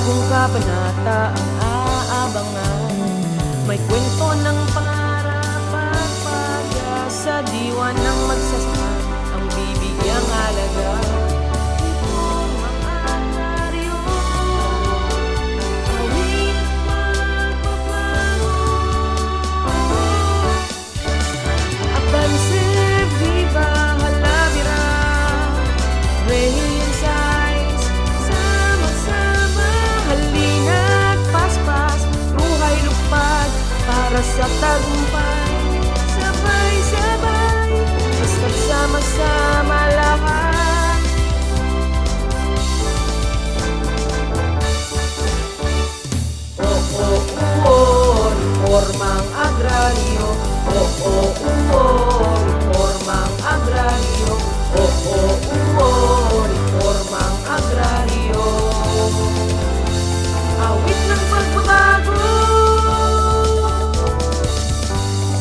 Bagong kabanata ang aabangan. May kwento ng pangarap at pag-asa, diwa ng magsasaka ang bibigyang halaga. Ito mga anaryo, awit magpapago. Avance, viva, halabira, Rehian size, sama-sama, halina't paspas, ruhay lupad, para sa tagumpay. Sabay-sabay, basta't sama-sama lahat. Reformang agraryo. Reformang agraryo. Reformang agraryo. Awit ng pagbabago,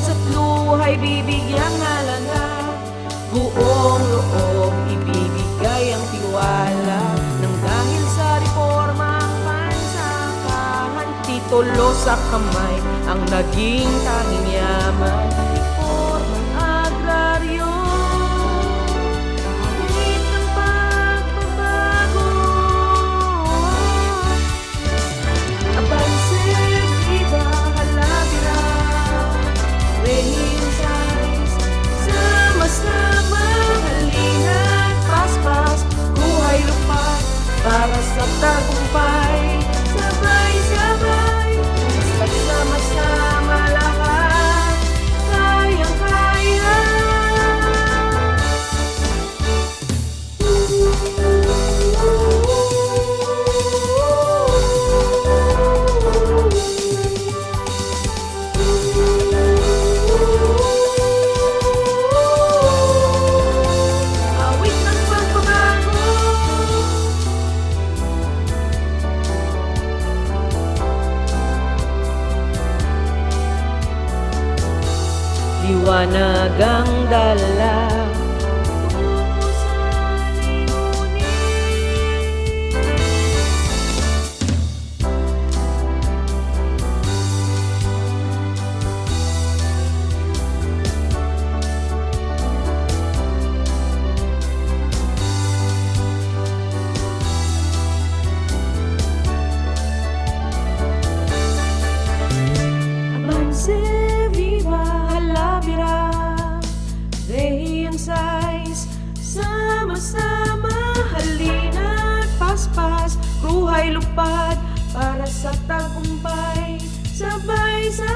sa't luhay bibigyang halaga. Buong loob ibibigay ang tiwala, nang dahil sa reforma ang pansakahan, titulo sa kamay ang naging tanging yaman. Reformang agraryo, awit ng pagbabago. Avance, viva, halabira, Rehian size, sama-sama, halina't paspas, buhay lupad, para sa tagumpay. Sabay-sabay, basta't sama-sama lahat, kayang-kaya. Awit ng pagbabago, liwanag ang dala tungo sa layunin. Avance, viva, halabira, Rehian size, sama-sama, halina't paspas, ruhay lupad, para sa tagumpay. Sabay-sabay,